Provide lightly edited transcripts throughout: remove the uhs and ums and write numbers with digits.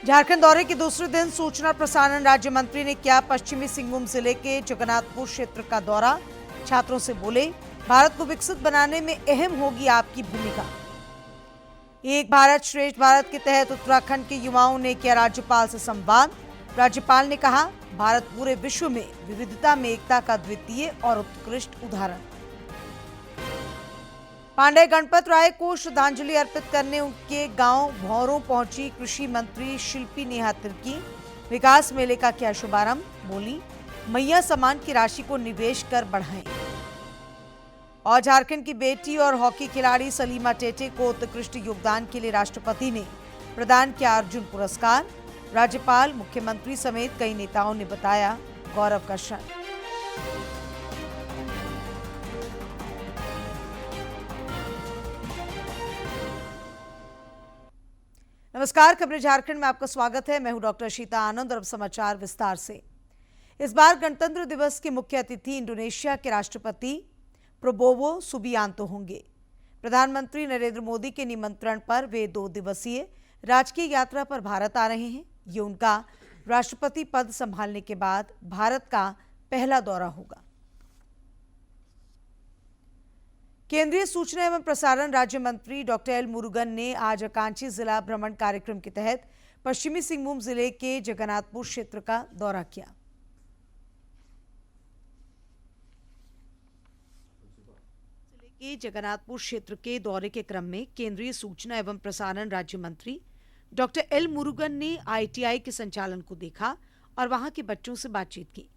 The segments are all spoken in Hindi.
झारखंड दौरे के दूसरे दिन सूचना प्रसारण राज्य मंत्री ने किया पश्चिमी सिंहभूम जिले के जगन्नाथपुर क्षेत्र का दौरा। छात्रों से बोले, भारत को विकसित बनाने में अहम होगी आपकी भूमिका। एक भारत श्रेष्ठ भारत के तहत उत्तराखंड के युवाओं ने किया राज्यपाल से संवाद। राज्यपाल ने कहा, भारत पूरे विश्व में विविधता में एकता का द्वितीय और उत्कृष्ट उदाहरण। पांडे गणपत राय को श्रद्धांजलि अर्पित करने उनके गांव भौरों पहुंची कृषि मंत्री शिल्पी नेहा तिर्की। विकास मेले का किया शुभारंभ। बोली, मैया सम्मान की राशि को निवेश कर बढ़ाएं। और झारखंड की बेटी और हॉकी खिलाड़ी सलीमा टेटे को उत्कृष्ट योगदान के लिए राष्ट्रपति ने प्रदान किया अर्जुन पुरस्कार। राज्यपाल, मुख्यमंत्री समेत कई नेताओं ने बताया गौरव का क्षण। नमस्कार, खबरें झारखंड में आपका स्वागत है। मैं हूं डॉक्टर शीता आनंद और अब समाचार विस्तार से। इस बार गणतंत्र दिवस के मुख्य अतिथि इंडोनेशिया के राष्ट्रपति प्रबोवो सुबियांतो होंगे। प्रधानमंत्री नरेंद्र मोदी के निमंत्रण पर वे 2 दिवसीय राजकीय यात्रा पर भारत आ रहे हैं। ये उनका राष्ट्रपति पद संभालने के बाद भारत का पहला दौरा होगा। केंद्रीय सूचना एवं प्रसारण राज्य मंत्री डॉक्टर एल मुरुगन ने आज आकांक्षी जिला भ्रमण कार्यक्रम के तहत पश्चिमी सिंहभूम जिले के जगन्नाथपुर क्षेत्र का दौरा किया। जिले के जगन्नाथपुर क्षेत्र के दौरे के क्रम में केंद्रीय सूचना एवं प्रसारण राज्य मंत्री डॉक्टर एल मुरुगन ने आईटीआई के संचालन को देखा और वहां के बच्चों से बातचीत की।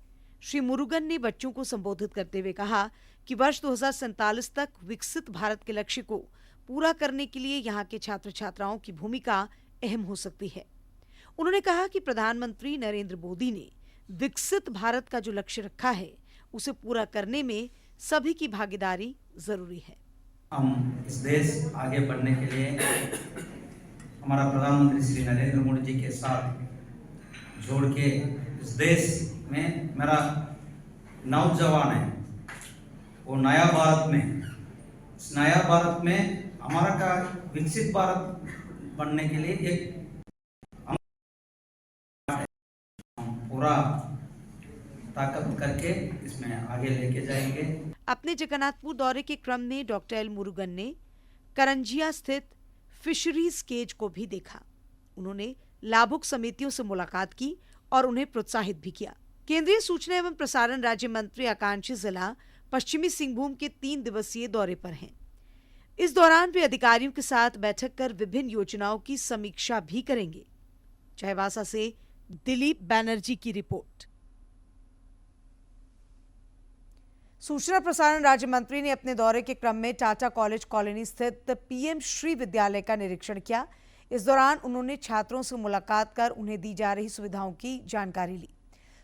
श्री मुरुगन ने बच्चों को संबोधित करते हुए कहा कि वर्ष 2047 तक विकसित भारत के लक्ष्य को पूरा करने के लिए यहां के छात्र छात्राओं की भूमिका अहम हो सकती है। उन्होंने कहा कि प्रधानमंत्री नरेंद्र मोदी ने विकसित भारत का जो लक्ष्य रखा है उसे पूरा करने में सभी की भागीदारी जरूरी है। हम इस देश आगे बढ़ने के लिए हमारा प्रधानमंत्री श्री नरेंद्र मोदी जी के साथ जोड़ के इस देश में मेरा नौजवान है वो नया भारत में, इस नया भारत में हमारा का विकसित भारत बनने के लिए एक पूरा ताकत करके इसमें आगे लेके जाएंगे। अपने जगन्नाथपुर दौरे के क्रम में डॉक्टर एल मुरुगन ने करंजिया स्थित फिशरीज केज को भी देखा। उन्होंने लाभुक समितियों से मुलाकात की और उन्हें प्रोत्साहित भी किया। केंद्रीय सूचना एवं प्रसारण राज्य मंत्री आकांक्षी जिला पश्चिमी सिंहभूम के 3 दिवसीय दौरे पर हैं। इस दौरान वे अधिकारियों के साथ बैठक कर विभिन्न योजनाओं की समीक्षा भी करेंगे। चाईबासा से दिलीप बैनर्जी की रिपोर्ट। सूचना प्रसारण राज्य मंत्री ने अपने दौरे के क्रम में टाटा कॉलेज कॉलोनी स्थित पीएम श्री विद्यालय का निरीक्षण किया। इस दौरान उन्होंने छात्रों से मुलाकात कर उन्हें दी जा रही सुविधाओं की जानकारी ली।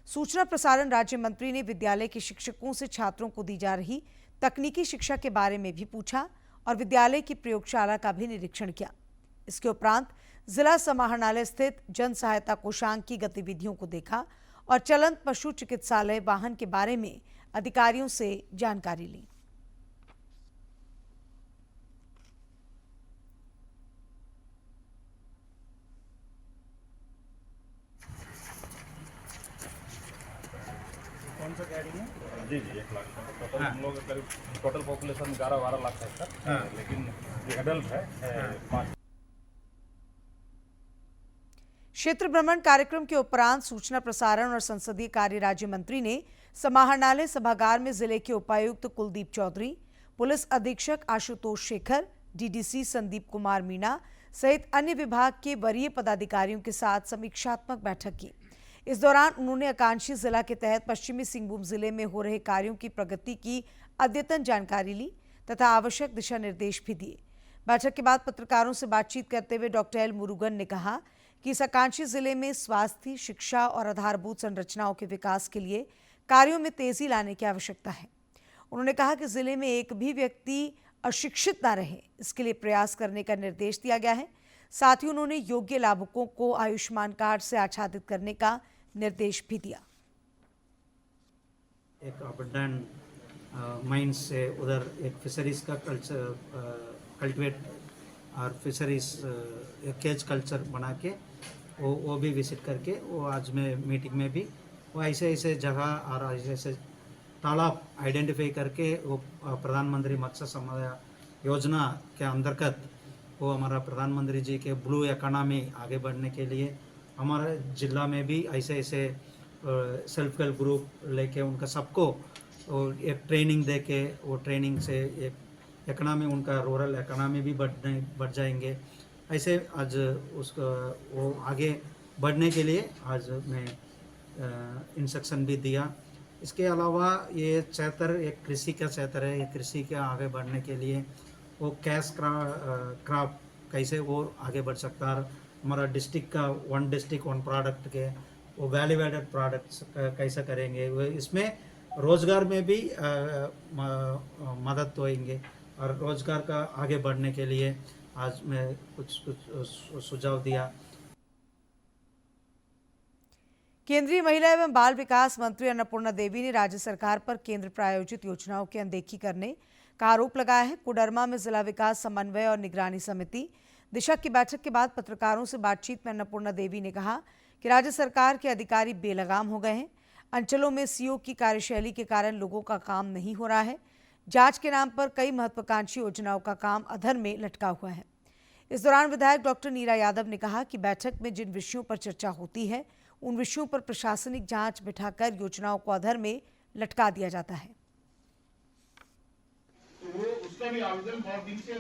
सूचना प्रसारण राज्य मंत्री ने विद्यालय के शिक्षकों से छात्रों को दी जा रही तकनीकी शिक्षा के बारे में भी पूछा और विद्यालय की प्रयोगशाला का भी निरीक्षण किया। इसके उपरांत जिला समाहरणालय स्थित जन सहायता कोषांग की गतिविधियों को देखा और चलंत पशु चिकित्सालय वाहन के बारे में अधिकारियों से जानकारी ली। कौन सा गाड़ी है? जी 1 लाख टोटल। हम लोग करीब टोटल पॉपुलेशन 11-12 लाख है सर। लेकिन जो एडल्ट है 5। क्षेत्र भ्रमण कार्यक्रम के उपरांत सूचना प्रसारण और संसदीय कार्य राज्य मंत्री ने समाहरणालय सभागार में जिले के उपायुक्त कुलदीप चौधरी, पुलिस अधीक्षक आशुतोष शेखर, डीडीसी संदीप कुमार मीणा सहित अन्य विभाग के वरीय पदाधिकारियों के साथ समीक्षात्मक बैठक की। इस दौरान उन्होंने आकांक्षी जिला के तहत पश्चिमी सिंहभूम जिले में हो रहे कार्यों की प्रगति की अद्यतन जानकारी ली तथा आवश्यक दिशा निर्देश भी दिए। बैठक के बाद पत्रकारों से बातचीत करते हुए डॉक्टर एल मुरुगन ने कहा कि इस आकांक्षी जिले में स्वास्थ्य, शिक्षा और आधारभूत संरचनाओं के विकास के लिए कार्यों में तेजी लाने की आवश्यकता है। उन्होंने कहा कि जिले में एक भी व्यक्ति अशिक्षित न रहे, इसके लिए प्रयास करने का निर्देश दिया गया है। साथ ही उन्होंने योग्य लाभुकों को आयुष्मान कार्ड से आच्छादित करने का निर्देश भी दिया। एक अबंडन माइंस से उधर एक फिशरीज़ का कल्चर कल्टिवेट और फिशरीज़ एक केज कल्चर बना के वो भी विजिट करके वो आज मैं मीटिंग में भी वो ऐसे ऐसे जगह और ऐसे ऐसे तालाब आइडेंटिफाई करके वो प्रधानमंत्री मत्स्य संपदा योजना के अंतर्गत वो हमारा प्रधानमंत्री जी के ब्लू इकोनॉमी आगे बढ़ने के लिए हमारे जिला में भी ऐसे ऐसे सेल्फ हेल्प ग्रुप लेके उनका सबको एक ट्रेनिंग दे के वो ट्रेनिंग से एक इकोनॉमी उनका रूरल इकोनॉमी भी बढ़ जाएंगे। ऐसे आज उसको वो आगे बढ़ने के लिए आज मैं इंस्ट्रक्शन भी दिया। इसके अलावा ये क्षेत्र एक कृषि का क्षेत्र है। ये कृषि के आगे बढ़ने के लिए वो कैश क्रॉप कैसे वो आगे बढ़ सकता है। हमारा डिस्ट्रिक्ट का वन डिस्ट्रिक्ट वन प्रोडक्ट के वो वैल्यू एडेड प्रोडक्ट्स कैसा करेंगे, वो इसमें रोज़गार में भी मदद होएंगे और रोज़गार का आगे बढ़ने के लिए आज मैं कुछ सुझाव दिया। केंद्रीय महिला एवं बाल विकास मंत्री अन्नपूर्णा देवी ने राज्य सरकार पर केंद्र प्रायोजित योजनाओं की अनदेखी करने का आरोप लगाया है। कोडरमा में जिला विकास समन्वय और निगरानी समिति दिशा की बैठक के बाद पत्रकारों से बातचीत में अन्नपूर्णा देवी ने कहा कि राज्य सरकार के अधिकारी बेलगाम हो गए हैं। अंचलों में सीओ की कार्यशैली के कारण लोगों का काम नहीं हो रहा है। जांच के नाम पर कई महत्वाकांक्षी योजनाओं का काम अधर में लटका हुआ है। इस दौरान विधायक डॉक्टर नीरा यादव ने कहा कि बैठक में जिन विषयों पर चर्चा होती है उन विषयों पर प्रशासनिक जांच बिठाकर योजनाओं को अधर में लटका दिया जाता है। वो उसका भी आवेदन बहुत दिन से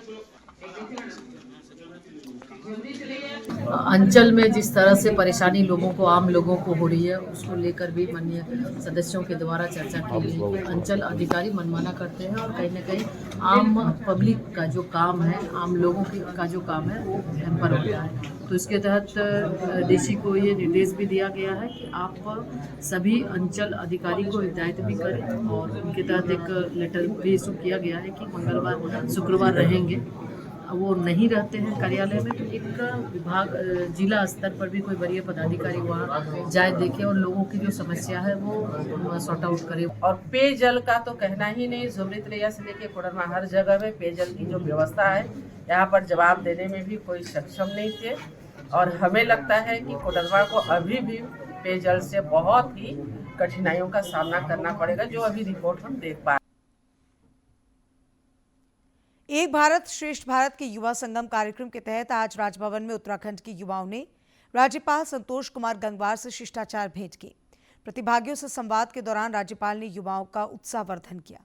अंचल में जिस तरह से परेशानी लोगों को आम लोगों को हो रही है उसको लेकर भी माननीय सदस्यों के द्वारा चर्चा की गई कि अंचल अधिकारी मनमाना करते हैं और कहीं न कहीं आम पब्लिक का जो काम है, आम लोगों का जो काम है वो हैम्पर होता है। तो इसके तहत डीसी को ये निर्देश भी दिया गया है कि आप सभी अंचल अधिकारी को हिदायत भी करें और उनके तहत एक लेटर भी इशू किया गया है कि मंगलवार शुक्रवार रहेंगे, वो नहीं रहते हैं कार्यालय में तो एक विभाग जिला स्तर पर भी कोई वरीय पदाधिकारी वहाँ जाए, देखे और लोगों की जो समस्या है वो सॉर्ट आउट करे। और पेयजल का तो कहना ही नहीं, झुमरी तलैया से लेके कोडरमा हर जगह में पेयजल की जो व्यवस्था है यहाँ पर जवाब देने में भी कोई सक्षम नहीं थे और हमें लगता है कि कोडरमा को अभी भी पेयजल से बहुत ही कठिनाइयों का सामना करना पड़ेगा, जो अभी रिपोर्ट हम देख पा रहे हैं। एक भारत श्रेष्ठ भारत के युवा संगम कार्यक्रम के तहत आज राजभवन में उत्तराखंड के युवाओं ने राज्यपाल संतोष कुमार गंगवार से शिष्टाचार भेंट की। प्रतिभागियों से संवाद के दौरान राज्यपाल ने युवाओं का उत्साहवर्धन किया।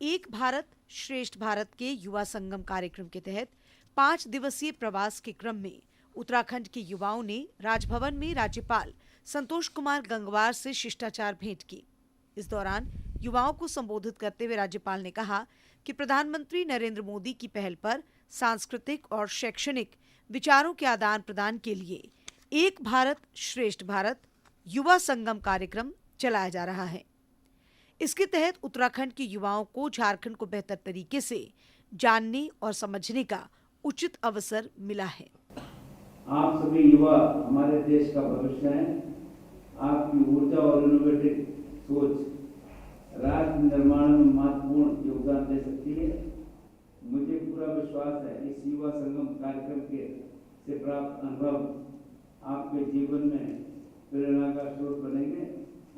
एक भारत श्रेष्ठ भारत के युवा संगम कार्यक्रम के तहत 5 दिवसीय प्रवास के क्रम में उत्तराखंड के युवाओं ने राजभवन में राज्यपाल संतोष कुमार गंगवार से शिष्टाचार भेंट की। इस दौरान युवाओं को संबोधित करते हुए राज्यपाल ने कहा कि प्रधानमंत्री नरेंद्र मोदी की पहल पर सांस्कृतिक और शैक्षणिक विचारों के आदान प्रदान के लिए एक भारत श्रेष्ठ भारत युवा संगम कार्यक्रम चलाया जा रहा है। इसके तहत उत्तराखंड के युवाओं को झारखंड को बेहतर तरीके से जानने और समझने का उचित अवसर मिला है। आप सभी युवा हमारे देश का भविष्य हैं। आपकी ऊर्जा और इनोवेटिव सोच राष्ट्र निर्माण में महत्वपूर्ण योगदान दे सकती है। मुझे पूरा विश्वास है इस युवा संगम कार्यक्रम से प्राप्त अनुभव आपके जीवन में प्रेरणा का स्रोत बनेंगे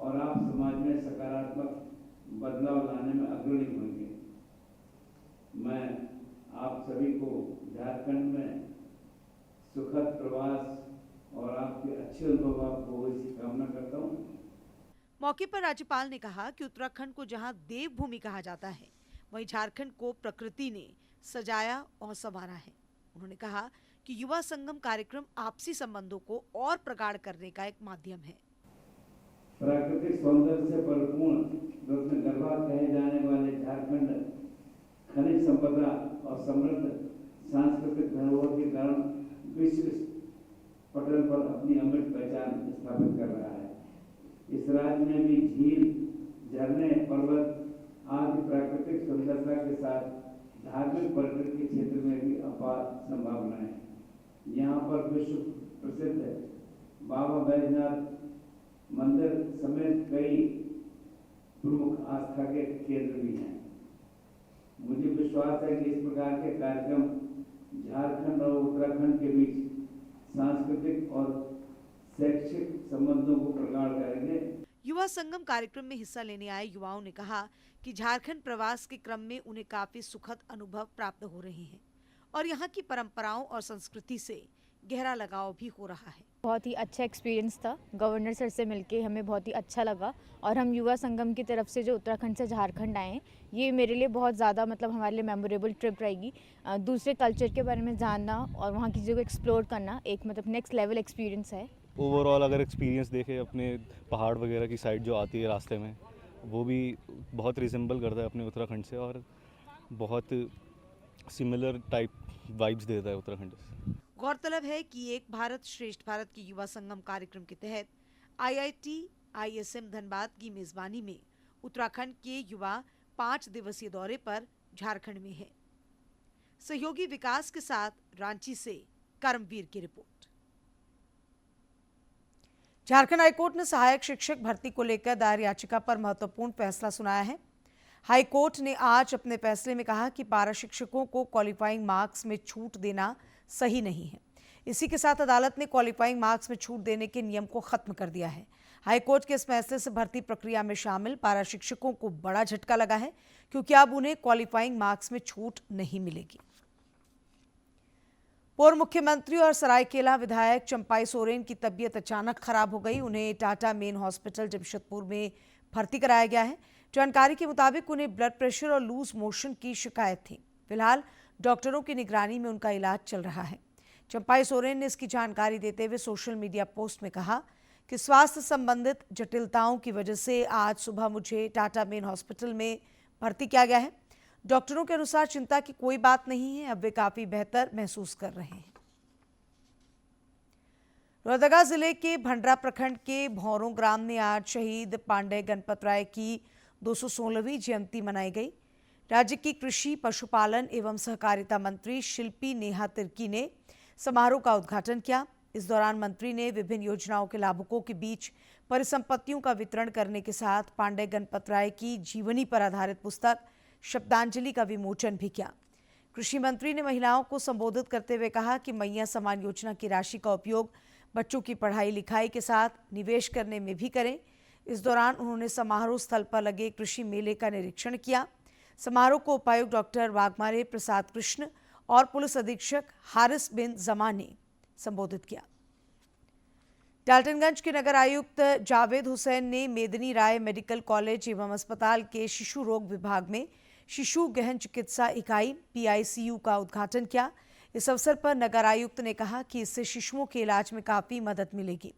और आप समाज में सकारात्मक बदलाव लाने में अग्रणी होंगे। मैं आप सभी को झारखंड में सुखद प्रवास और आपके अच्छे अनुभव आपको इसकी कामना करता हूँ। मौके पर राज्यपाल ने कहा कि उत्तराखंड को जहां देवभूमि कहा जाता है, वहीं झारखंड को प्रकृति ने सजाया और संवारा है। उन्होंने कहा कि युवा संगम कार्यक्रम आपसी संबंधों को और प्रगाढ़ करने का एक माध्यम है। प्राकृतिक सौंदर्य से परिपूर्ण रत्नगर्भा कहे जाने वाले झारखंड खनिज संपदा और समृद्ध सांस्कृतिक धरोहर के कारण विश्व पटल पर अपनी अमिट पहचान स्थापित कर रहा है। इस राज्य में भी झील, झरने, पर्वत आदि प्राकृतिक सुंदरता के साथ धार्मिक पर्यटन के क्षेत्र में भी अपार संभावनाएं हैं। यहाँ पर विश्व प्रसिद्ध बाबा बैजनाथ मंदिर समेत कई प्रमुख आस्था के केंद्र भी हैं। मुझे विश्वास है कि इस प्रकार के कार्यक्रम झारखंड और उत्तराखंड के बीच सांस्कृतिक और शैक्षिक संबंधों को प्रगाढ़ करेंगे। युवा संगम कार्यक्रम में हिस्सा लेने आए युवाओं ने कहा कि झारखंड प्रवास के क्रम में उन्हें काफी सुखद अनुभव प्राप्त हो रहे हैं और यहाँ की परंपराओं और संस्कृति से गहरा लगाव भी हो रहा है। बहुत ही अच्छा एक्सपीरियंस था। गवर्नर सर से मिलके हमें बहुत ही अच्छा लगा और हम युवा संगम की तरफ से जो उत्तराखंड से झारखंड आए हैं, ये मेरे लिए बहुत ज़्यादा हमारे लिए मेमोरेबल ट्रिप रहेगी। दूसरे कल्चर के बारे में जानना और वहाँ की चीज़ों को एक्सप्लोर करना एक नेक्स्ट लेवल एक्सपीरियंस है। ओवरऑल अगर एक्सपीरियंस देखें अपने पहाड़ वगैरह की साइड जो आती है रास्ते में, वो भी बहुत रिजेंबल करता है अपने उत्तराखंड से और बहुत सिमिलर टाइप वाइब्स देता है उत्तराखंड से। गौरतलब है कि एक भारत श्रेष्ठ भारत के युवा संगम कार्यक्रम के तहत IIT ISM धनबाद की मेजबानी में उत्तराखंड के युवा 5 दिवसीय दौरे पर झारखंड में है। सहयोगी विकास के साथ रांची से कर्मवीर की रिपोर्ट। झारखंड हाईकोर्ट ने सहायक शिक्षक भर्ती को लेकर दायर याचिका पर महत्वपूर्ण फैसला सुनाया है। हाईकोर्ट ने आज अपने फैसले में कहा कि पारा शिक्षकों को क्वालिफाइंग मार्क्स में छूट देना सही नहीं है। इसी के साथ अदालत ने क्वालिफाइंग मार्क्स में छूट देने के नियम को खत्म कर दिया है। हाईकोर्ट के इस फैसले से भर्ती प्रक्रिया में शामिल पारा शिक्षकों को बड़ा झटका लगा है, क्योंकि अब उन्हें क्वालिफाइंग मार्क्स में छूट नहीं मिलेगी। पूर्व मुख्यमंत्री और सरायकेला विधायक चंपाई सोरेन की तबीयत अचानक खराब हो गई। उन्हें टाटा मेन हॉस्पिटल जमशेदपुर में भर्ती कराया गया है। जानकारी के मुताबिक उन्हें ब्लड प्रेशर और लूज मोशन की शिकायत थी। फिलहाल डॉक्टरों की निगरानी में उनका इलाज चल रहा है। चंपाई सोरेन ने इसकी जानकारी देते हुए सोशल मीडिया पोस्ट में कहा कि स्वास्थ्य संबंधित जटिलताओं की वजह से आज सुबह मुझे टाटा मेन हॉस्पिटल में भर्ती किया गया है। डॉक्टरों के अनुसार चिंता की कोई बात नहीं है, अब वे काफी बेहतर महसूस कर रहे हैं। लोहरदगा जिले के भंडरा प्रखंड के भौरों ग्राम में आज शहीद पांडे गणपत राय की 216वीं जयंती मनाई गई। राज्य की कृषि पशुपालन एवं सहकारिता मंत्री शिल्पी नेहा तिर्की ने समारोह का उद्घाटन किया। इस दौरान मंत्री ने विभिन्न योजनाओं के लाभुकों के बीच परिसंपत्तियों का वितरण करने के साथ पांडे गणपत राय की जीवनी पर आधारित पुस्तक शब्दांजलि का विमोचन भी किया। कृषि मंत्री ने महिलाओं को संबोधित करते हुए कहा कि मैया समान योजना की राशि का उपयोग बच्चों की पढ़ाई लिखाई के साथ निवेश करने में भी करें। इस दौरान उन्होंने समारोह स्थल पर लगे कृषि मेले का निरीक्षण किया। समारोह को उपायुक्त डॉक्टर वाघमारे प्रसाद कृष्ण और पुलिस अधीक्षक हारिस बिन जमा ने संबोधित किया। डाल्टनगंज के नगर आयुक्त जावेद हुसैन ने मेदनी राय मेडिकल कॉलेज एवं अस्पताल के शिशु रोग विभाग में शिशु गहन चिकित्सा इकाई PICU का उद्घाटन किया। इस अवसर पर नगर आयुक्त ने कहा कि इससे शिशुओं के इलाज में काफी मदद मिलेगी।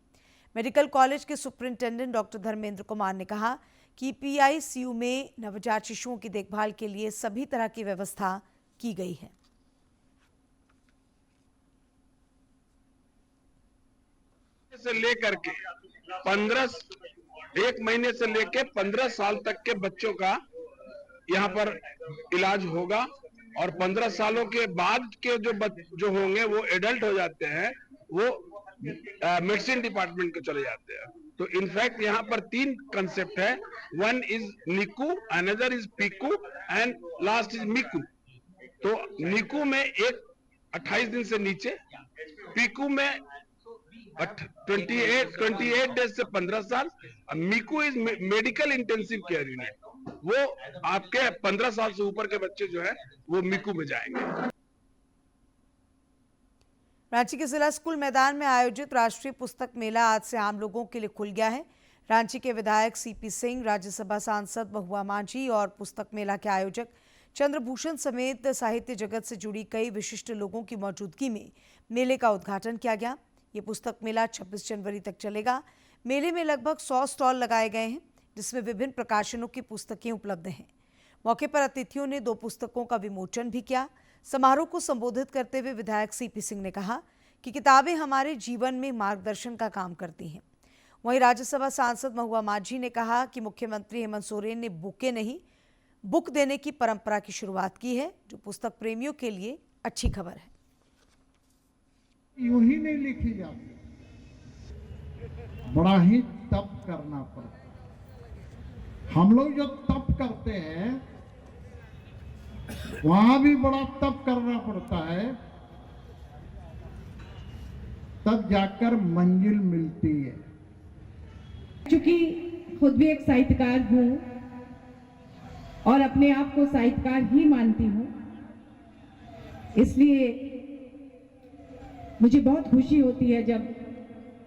मेडिकल कॉलेज के सुपरिंटेंडेंट डॉक्टर धर्मेंद्र कुमार ने कहा कि PICU में नवजात शिशुओं की देखभाल के लिए सभी तरह की व्यवस्था की गई है। से लेकर के 1 महीने से लेकर 15 साल तक के बच्चों का यहाँ पर इलाज होगा और 15 सालों के बाद के जो होंगे वो एडल्ट हो जाते हैं, वो मेडिसिन डिपार्टमेंट को चले जाते हैं। तो इनफैक्ट यहाँ पर 3 कंसेप्ट है। 1 is NICU, another is PICU and last is MICU. तो निकू में 28 दिन से नीचे, पीकू में 28 डेज से 15 साल, MICU is medical intensive care unit. वो आपके 15 साल से ऊपर के बच्चे जो है वो मिकू में जाएंगे। रांची के जिला स्कूल मैदान में आयोजित राष्ट्रीय पुस्तक मेला आज से आम लोगों के लिए खुल गया है। रांची के विधायक CP सिंह, राज्यसभा सांसद महुआ माझी और पुस्तक मेला के आयोजक चंद्रभूषण समेत साहित्य जगत से जुड़ी कई विशिष्ट लोगों की मौजूदगी में मेले का उद्घाटन किया गया। ये पुस्तक मेला 26 जनवरी तक चलेगा। मेले में लगभग 100 स्टॉल लगाए गए हैं, जिसमें विभिन्न प्रकाशनों की पुस्तकें उपलब्ध हैं। मौके पर अतिथियों ने 2 पुस्तकों का विमोचन भी किया। समारोह को संबोधित करते हुए विधायक CP सिंह ने कहा कि किताबें हमारे जीवन में मार्गदर्शन का काम करती हैं। वहीं राज्यसभा सांसद महुआ माझी ने कहा कि मुख्यमंत्री हेमंत सोरेन ने बुके नहीं, बुक देने की परंपरा की शुरुआत की है, जो पुस्तक प्रेमियों के लिए अच्छी खबर है। यूं ही नहीं लिखी जाती। बड़ा ही तप करना पड़ता है। हम लोग जो तप करते हैं वहां भी बड़ा तप करना पड़ता है, तब जाकर मंजिल मिलती है। चूंकि खुद भी एक साहित्यकार हूँ और अपने आप को साहित्यकार ही मानती हूँ, इसलिए मुझे बहुत खुशी होती है जब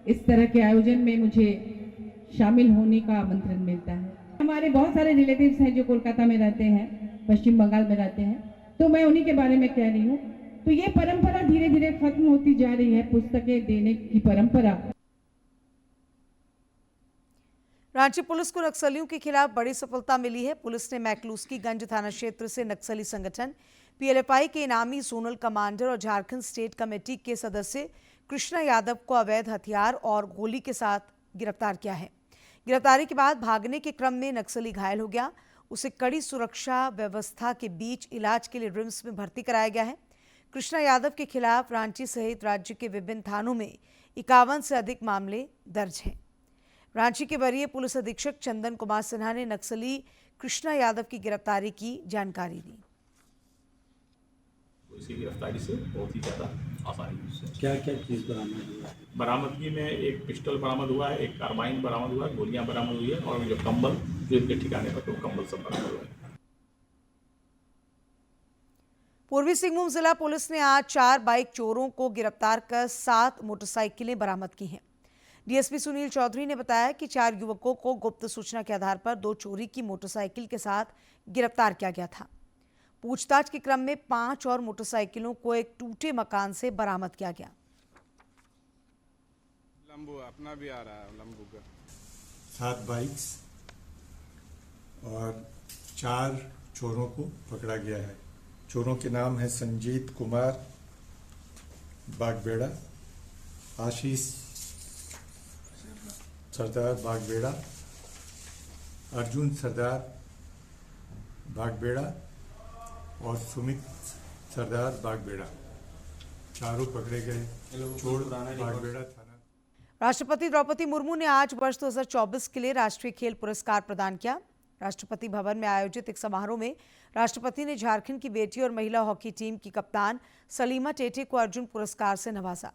इस तरह के आयोजन में मुझे शामिल होने का आमंत्रण मिलता है। हमारे बहुत सारे रिलेटिव्स हैं जो कोलकाता में रहते हैं, पश्चिम बंगाल में रहते हैं, तो मैं उन्हीं के बारे में कह रही हूँ। तो ये परंपरा धीरे धीरे खत्म होती जा रही है, पुस्तकें देने की परंपरा। रांची पुलिस को नक्सलियों के खिलाफ बड़ी सफलता मिली है। पुलिस ने मैकलूस्कीगंज थाना क्षेत्र से नक्सली संगठन पीएलएफआई के इनामी जोनल कमांडर और झारखंड स्टेट कमेटी के सदस्य कृष्णा यादव को अवैध हथियार और गोली के साथ गिरफ्तार किया है। गिरफ्तारी के बाद भागने के क्रम में नक्सली घायल हो गया। उसे कड़ी सुरक्षा व्यवस्था के बीच इलाज के लिए रिम्स में भर्ती कराया गया है। कृष्णा यादव के खिलाफ रांची सहित राज्य के विभिन्न थानों में 51 से अधिक मामले दर्ज हैं। रांची के वरीय पुलिस अधीक्षक चंदन कुमार सिन्हा ने नक्सली कृष्णा यादव की गिरफ्तारी की जानकारी दी। इसकी गिरफ्तारी से बहुत ही ज़्यादा आसानी है। क्या क्या चीज़ बरामद हुआ है? बरामदगी में एक पिस्टल बरामद हुआ है, एक कार्बाइन बरामद हुआ है, गोलियां बरामद हुई है और जो कंबल जो इनके ठिकाने पर तो कंबल सब बरामद हुआ है। पूर्वी सिंहभूम जिला पुलिस ने आज 4 बाइक चोरों को गिरफ्तार कर 7 मोटरसाइकिलें बरामद की हैं। डीएसपी सुनील चौधरी ने बताया कि 4 युवकों को गुप्त सूचना के आधार पर 2 चोरी की मोटरसाइकिल के साथ गिरफ्तार किया गया था। पूछताछ के क्रम में 5 और मोटरसाइकिलों को एक टूटे मकान से बरामद किया गया। लंबू अपना भी आ रहा है, लंबू का 7 बाइक्स और 4 चोरों को पकड़ा गया है। चोरों के नाम है संजीत कुमार बागबेड़ा, आशीष सरदार बागबेड़ा, अर्जुन सरदार बागबेड़ा और सुमित सरदार बागबेड़ा। चारों पकड़े गए। चोर बागबेड़ा थाना। राष्ट्रपति द्रौपदी मुर्मू ने आज वर्ष 2024 के लिए राष्ट्रीय खेल पुरस्कार प्रदान किया। राष्ट्रपति भवन में आयोजित एक समारोह में राष्ट्रपति ने झारखंड की बेटी और महिला हॉकी टीम की कप्तान सलीमा टेटे को अर्जुन पुरस्कार से नवाजा।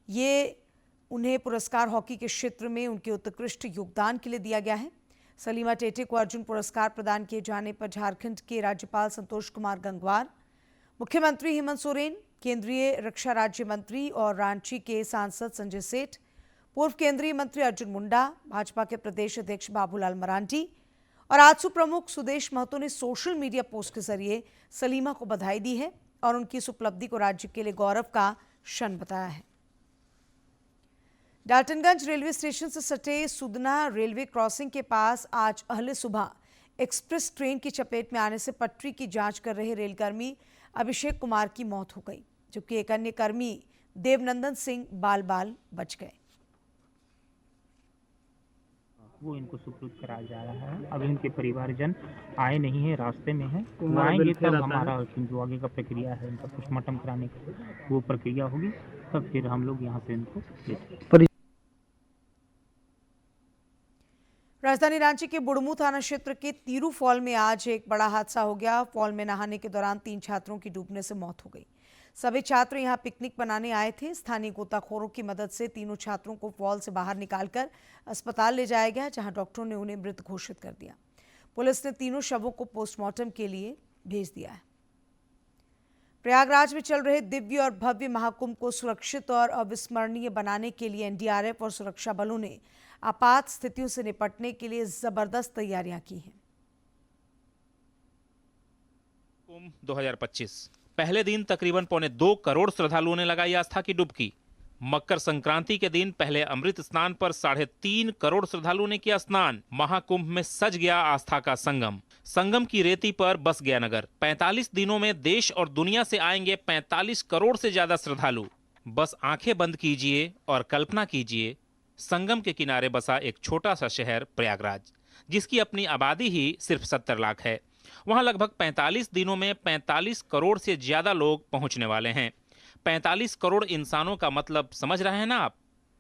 ये उन्हें पुरस्कार हॉकी के क्षेत्र में उनके उत्कृष्ट योगदान के लिए दिया गया है। सलीमा टेटे को अर्जुन पुरस्कार प्रदान किए जाने पर झारखंड के राज्यपाल संतोष कुमार गंगवार, मुख्यमंत्री हेमंत सोरेन, केंद्रीय रक्षा राज्य मंत्री और रांची के सांसद संजय सेठ, पूर्व केंद्रीय मंत्री अर्जुन मुंडा, भाजपा के प्रदेश अध्यक्ष बाबूलाल मरांडी और आजसू प्रमुख सुदेश महतो ने सोशल मीडिया पोस्ट के जरिए सलीमा को बधाई दी है और उनकी इस उपलब्धि को राज्य के लिए गौरव का क्षण बताया है। डाल्टनगंज रेलवे स्टेशन से सटे सुदना रेलवे क्रॉसिंग के पास आज अहले सुबह एक्सप्रेस ट्रेन की चपेट में आने से पटरी की जांच कर रहे रेलकर्मी अभिषेक कुमार की मौत हो गई, जबकि एक अन्य कर्मी देवनंदन सिंह बाल बाल बच गए। वो इनको सुपुर्द कराया जा रहा है। अभी इनके परिवारजन आए नहीं है, रास्ते में है। वो आएंगे तब हमारा जो आगे का प्रक्रिया है इनका पोस्टमार्टम कराने की वो प्रक्रिया होगी, तब फिर हम लोग यहाँ से इनको लेते। राजधानी रांची के बुड़मू थाना क्षेत्र के तीरू फॉल में आज एक बड़ा हादसा हो गया। फॉल में नहाने के दौरान 3 छात्रों की डूबने से मौत हो गई। सभी छात्र यहां पिकनिक मनाने आए थे। स्थानीय गोताखोरों की मदद से तीनों छात्रों को फॉल से बाहर निकालकर अस्पताल ले जाया गया, जहां डॉक्टरों ने उन्हें मृत घोषित कर दिया। पुलिस ने तीनों शवों को पोस्टमार्टम के लिए भेज दिया है। प्रयागराज में चल रहे दिव्य और भव्य महाकुंभ को सुरक्षित और अविस्मरणीय बनाने के लिए एनडीआरएफ और सुरक्षा बलों ने आपात स्थितियों से निपटने के लिए जबरदस्त तैयारियां की हैं। कुंभ 2025 पहले दिन तकरीबन 2.25 करोड़ श्रद्धालुओं ने लगाई आस्था की डुबकी। मकर संक्रांति के दिन पहले अमृत स्नान पर 3.5 करोड़ श्रद्धालुओं ने किया स्नान। महाकुंभ में सज गया आस्था का संगम। संगम की रेती पर बस गया नगर। 45 दिनों में देश और दुनिया से आएंगे 45 करोड़ से ज्यादा श्रद्धालु। बस आंखें बंद कीजिए और कल्पना कीजिए, संगम के किनारे बसा एक छोटा सा शहर प्रयागराज, जिसकी अपनी आबादी ही सिर्फ 70 लाख है। वहां लगभग 45 दिनों में 45 करोड़ से ज्यादा लोग पहुंचने वाले हैं। 45 करोड़ इंसानों का मतलब समझ रहे हैं ना आप?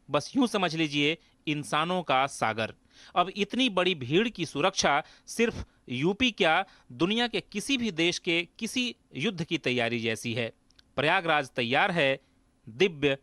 बस यूं समझ लीजिए इंसानों का सागर। अब इतनी बड़ी भीड़ की सुरक्षा सिर्फ यूपी क्या, दुनिया के किसी भी देश के किसी युद्ध की तैयारी जैसी है। प्रयागराज तैयार है दिव्य,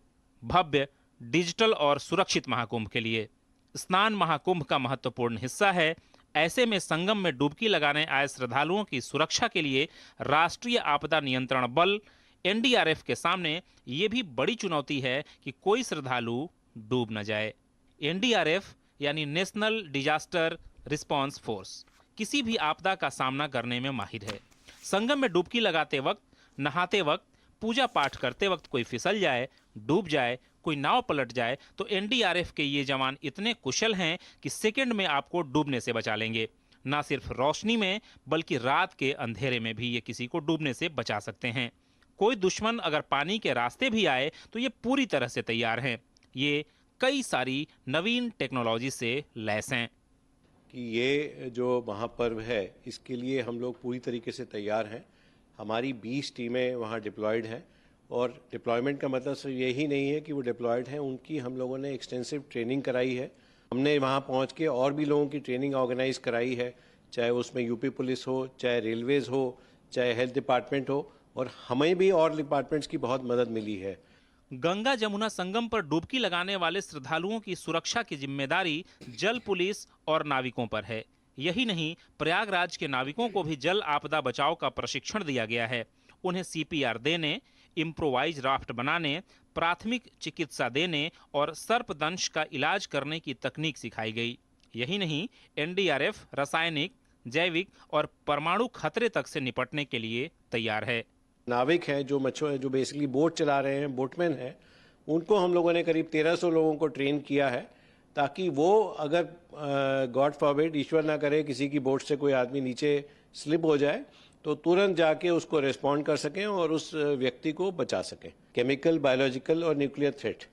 भव्य, डिजिटल और सुरक्षित महाकुंभ के लिए। स्नान महाकुंभ का महत्वपूर्ण हिस्सा है। ऐसे में संगम में डुबकी लगाने आए श्रद्धालुओं की सुरक्षा के लिए राष्ट्रीय आपदा नियंत्रण बल एनडीआरएफ के सामने ये भी बड़ी चुनौती है कि कोई श्रद्धालु डूब न जाए। एनडीआरएफ यानी नेशनल डिजास्टर रिस्पांस फोर्स किसी भी आपदा का सामना करने में माहिर है। संगम में डुबकी लगाते वक्त, नहाते वक्त, पूजा पाठ करते वक्त कोई फिसल जाए, डूब जाए, कोई नाव पलट जाए तो एनडीआरएफ के ये जवान इतने कुशल हैं कि सेकंड में आपको डूबने से बचा लेंगे। ना सिर्फ रोशनी में बल्कि रात के अंधेरे में भी ये किसी को डूबने से बचा सकते हैं। कोई दुश्मन अगर पानी के रास्ते भी आए तो ये पूरी तरह से तैयार हैं। ये कई सारी नवीन टेक्नोलॉजी से लैस हैं कि ये जो महापर्व है इसके लिए हम लोग पूरी तरीके से तैयार हैं। हमारी 20 टीमें वहाँ डिप्लॉयड हैं और डिप्लॉयमेंट का मतलब सिर्फ यही नहीं है कि वो डिप्लॉयड हैं, उनकी हम लोगों ने एक्सटेंसिव ट्रेनिंग कराई है। हमने वहाँ पहुँच के और भी लोगों की ट्रेनिंग ऑर्गेनाइज कराई है, चाहे उसमें यूपी पुलिस हो, चाहे रेलवेज़ हो, चाहे हेल्थ डिपार्टमेंट हो, और हमें भी और डिपार्टमेंट्स की बहुत मदद मिली है। गंगा जमुना संगम पर डुबकी लगाने वाले श्रद्धालुओं की सुरक्षा की जिम्मेदारी जल पुलिस और नाविकों पर है। यही नहीं, प्रयागराज के नाविकों को भी जल आपदा बचाव का प्रशिक्षण दिया गया है। उन्हें सीपीआर देने, इम्प्रोवाइज राफ्ट बनाने, प्राथमिक चिकित्सा देने और सर्पदंश का इलाज करने की तकनीक सिखाई गई। यही नहीं, एनडीआरएफ रासायनिक, जैविक और परमाणु खतरे तक से निपटने के लिए तैयार है। नाविक हैं जो बेसिकली बोट चला रहे हैं, बोटमैन हैं, उनको हम लोगों ने करीब 1300 लोगों को ट्रेन किया है ताकि वो अगर गॉड फॉरबिड, ईश्वर ना करे, किसी की बोट से कोई आदमी नीचे स्लिप हो जाए तो तुरंत जाके उसको रिस्पॉन्ड कर सकें और उस व्यक्ति को बचा सकें। केमिकल, बायोलॉजिकल और न्यूक्लियर थ्रेट,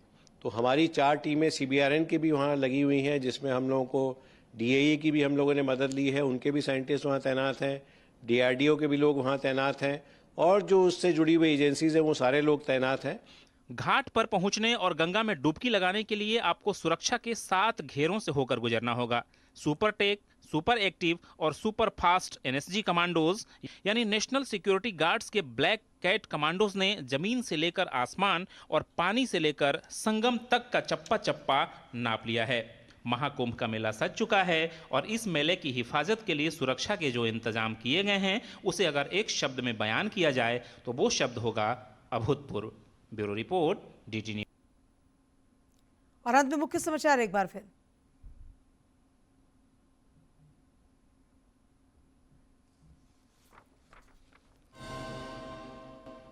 तो हमारी 4 टीमें सीबीआरएन की भी वहाँ लगी हुई हैं, जिसमें हम लोगों को डीएई की भी हम लोगों ने मदद ली है, उनके भी साइंटिस्ट वहाँ तैनात हैं, डीआरडीओ के भी लोग वहाँ तैनात हैं और जो उससे जुड़ी हुई एजेंसीज हैं वो सारे लोग तैनात हैं। घाट पर पहुंचने और गंगा में डुबकी लगाने के लिए आपको सुरक्षा के 7 घेरों से होकर गुजरना होगा। सुपर टेक, सुपर एक्टिव और सुपर फास्ट एनएसजी कमांडोज यानी नेशनल सिक्योरिटी गार्ड्स के ब्लैक कैट कमांडोज ने जमीन से लेकर आसमान और पानी से लेकर संगम तक का चप्पा चप्पा नाप लिया है। महाकुंभ का मेला सज चुका है और इस मेले की हिफाजत के लिए सुरक्षा के जो इंतजाम किए गए हैं उसे अगर एक शब्द में बयान किया जाए तो वो शब्द होगा अभूतपूर्व। Bureau report, DT news. और अंत में मुख्य समाचार एक बार फिर।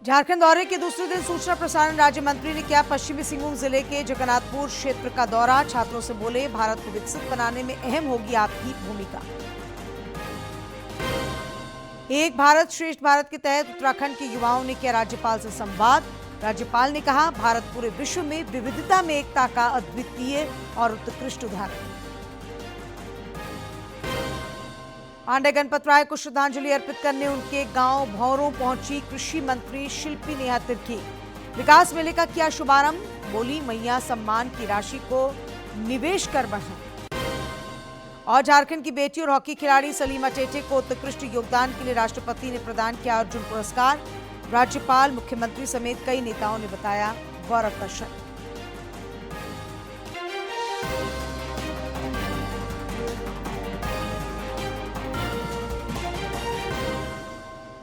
झारखंड दौरे के दूसरे दिन सूचना प्रसारण राज्य मंत्री ने किया पश्चिमी सिंहभूम जिले के जगन्नाथपुर क्षेत्र का दौरा। छात्रों से बोले, भारत को विकसित बनाने में अहम होगी आपकी भूमिका। एक भारत श्रेष्ठ भारत के तहत उत्तराखंड के युवाओं ने किया राज्यपाल से संवाद। राज्यपाल ने कहा, भारत पूरे विश्व में विविधता में एकता का अद्वितीय और उत्कृष्ट उदाहरण। पांडे गणपत राय को श्रद्धांजलि अर्पित करने उनके गांव भौरों पहुंची कृषि मंत्री शिल्पी नेहा तिर्की। विकास मेले का किया शुभारंभ, बोली मैया सम्मान की राशि को निवेश कर बढ़ाएं। और झारखंड की बेटी और हॉकी खिलाड़ी सलीमा टेटे को उत्कृष्ट योगदान के लिए राष्ट्रपति ने प्रदान किया अर्जुन पुरस्कार। राज्यपाल, मुख्यमंत्री समेत कई नेताओं ने बताया गौरव का क्षण।